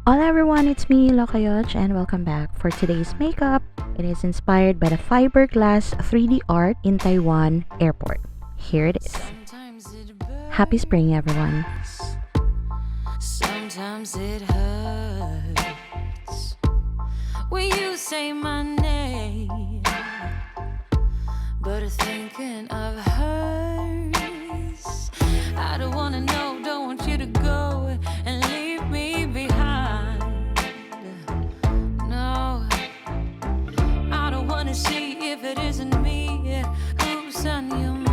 Hola everyone, it's me, Loca Yoj, and welcome back for today's makeup. It is inspired by the fiberglass 3D art in Taiwan airport. Here it is. Happy spring, everyone. Sometimes it hurts when you say my name, but thinking of hers, I don't wanna know, don't want you to go and leave me behind. No, I don't wanna see if it isn't me who's on your mind.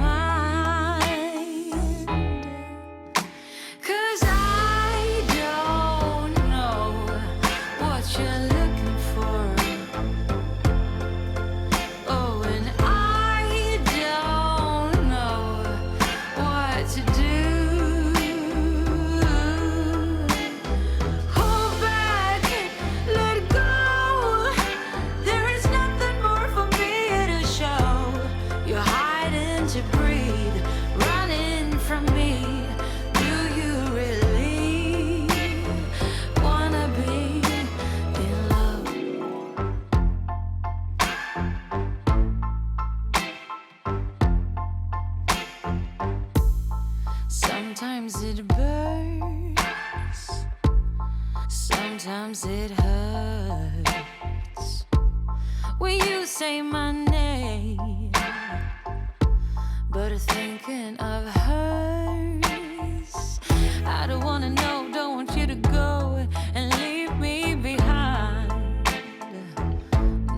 'Cause I don't know what you're looking for. Oh, and I don't know what to do. Hold back, let go. There is nothing more for me to show. You're hiding to breathe, running from me. Do you really wanna be in love? Sometimes it burns, sometimes it hurts when you say my name, but thinking of hers, I don't wanna know, don't want you to go and leave me behind.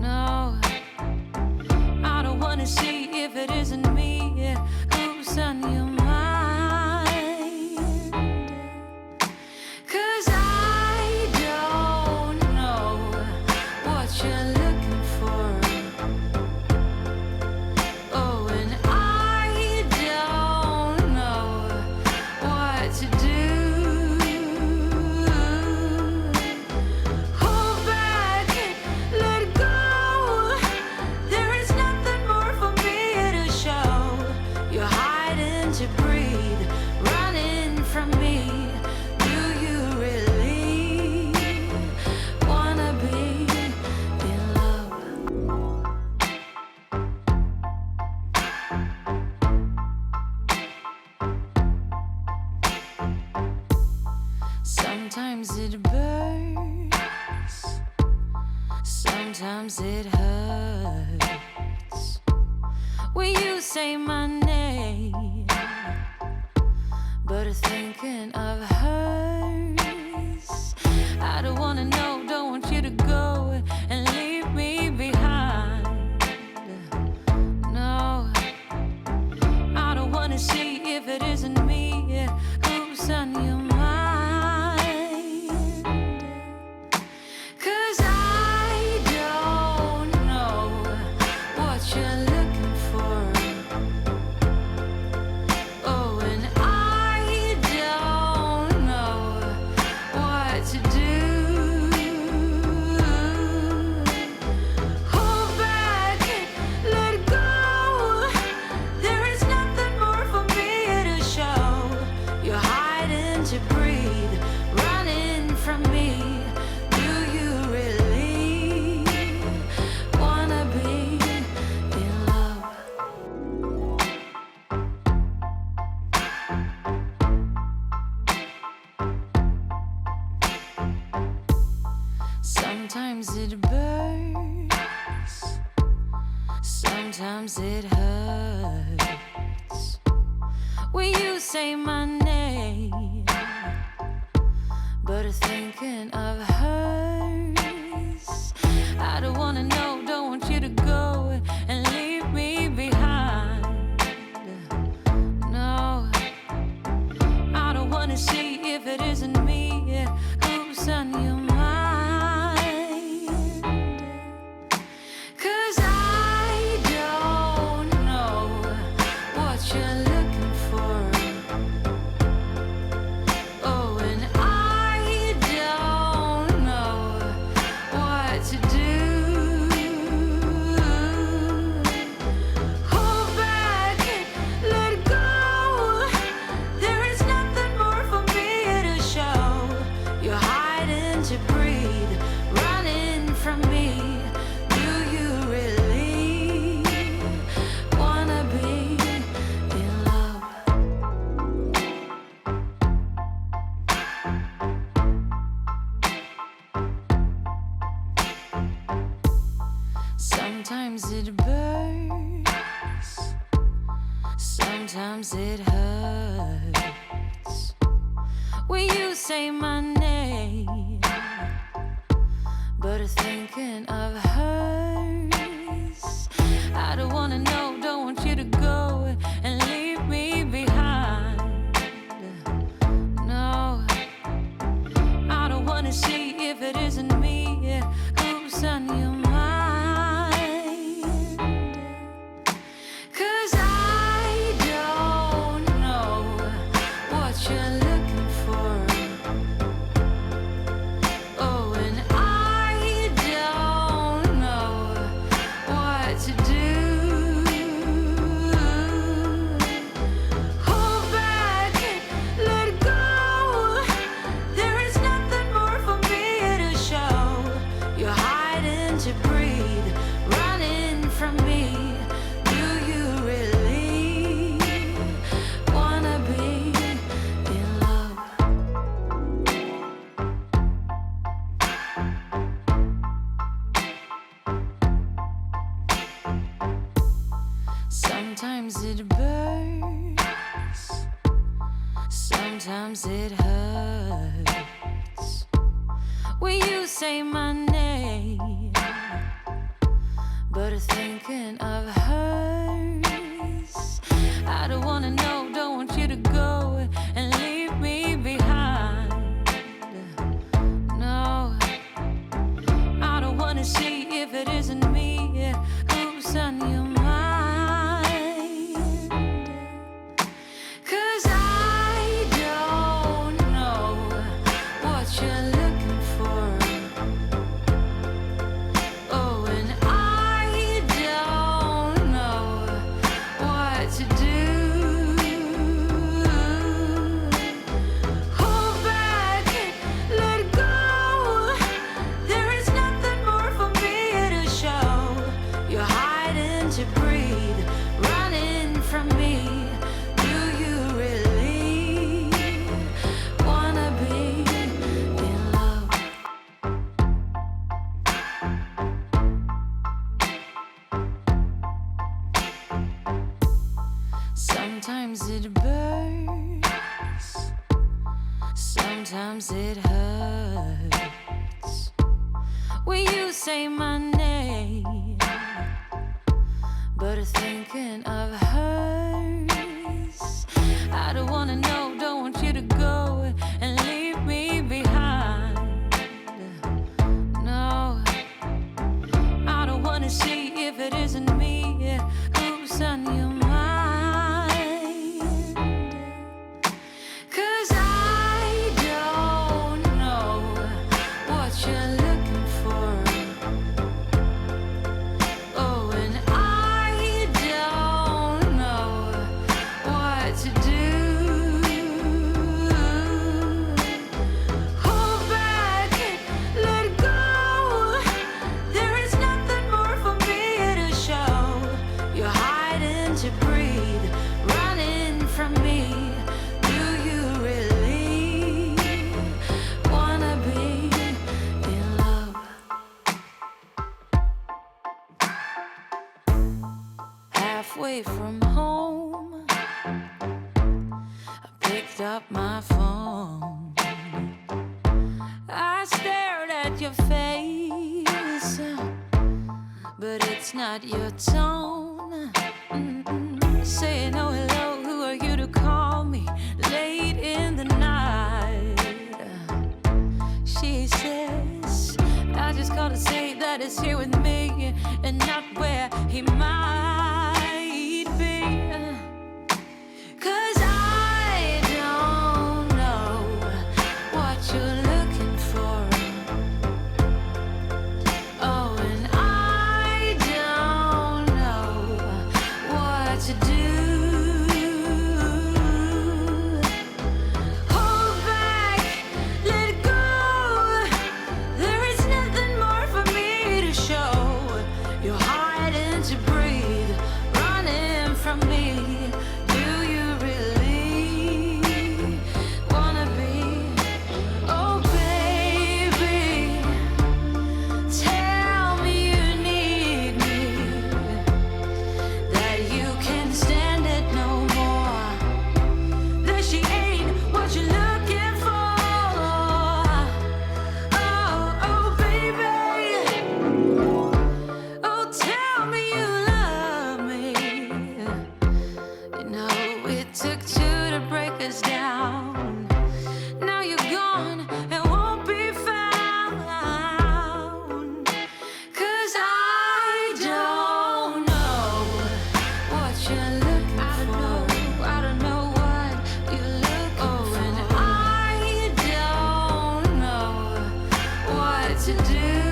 No, I don't wanna see if it isn't me who's on your mind. 'Cause I don't know what you're looking for. Oh, and I don't know what to do. Hold back, let go. There is nothing more for me to show. You're hiding to breathe, running from me. Do you really wanna be in love? Sometimes it burns, sometimes it hurts when you say my name, but thinking of hers, I don't wanna know, don't want you to go and leave me behind. No, I don't wanna see if it isn't me who's on your mind. 'Cause I don't know what you're looking for. Oh, and I don't know what to do. Hold back, let go. There is nothing more for me to show. You're hiding to breathe, running from me. Do you really wanna be in love? Sometimes it burns, sometimes it hurts when you say my name, but thinking of hers, I don't wanna know, don't want you to go and leave me behind. No, I don't wanna see if it isn't me who's on your mind. 'Cause I don't know what you're looking for. Oh, and I don't know what to do. Hold back, let go. There is nothing more for me to show. You're hiding hiding to breathe, running from me. Do you really wanna be in love? Sometimes it burns, sometimes it hurts when you say my name, but thinking of hers. I don't wanna know, don't want you to go and leave me behind. No, I don't wanna see if it isn't me who's on your mind. 'Cause I don't know what you're looking for. Oh, and I don't know what to do. Hold back, let go. There is nothing more for me to show. You're hiding to breathe, running from me. Do you really wanna be in love? Sometimes it burns, sometimes it hurts when you say my name, but thinking of hers. I don't wanna know, don't want you to go and leave me behind. No, I don't wanna see if it isn't me who's on your mind. 'Cause I don't know what you're looking for. Oh, and I don't know what to do. Hold back, let go. There is nothing more for me to show. You're hiding to breathe, running from me. Do you really wanna be in love? Sometimes it burns, sometimes it hurts when you say my name, but thinking of hers. I don't wanna know, don't want you to go and leave me behind. No, I don't wanna see if it isn't me who's on your mind. 'Cause I don't know what you're looking for. Oh, and I don't know what to do. Hold back, let go. There is nothing more for me to show. You're hiding to breathe, running from me. Do you really wanna be in love? Halfway from home, I picked up my phone. I stared at your face, but it's not your tone. Saying, oh, hello, who are you to call me late in the night? She says, I just called to say that it's here with me and not where he might be. 'Cause I don't know what you're looking for. Oh, and I don't know what to do. Hold back, let go. to do.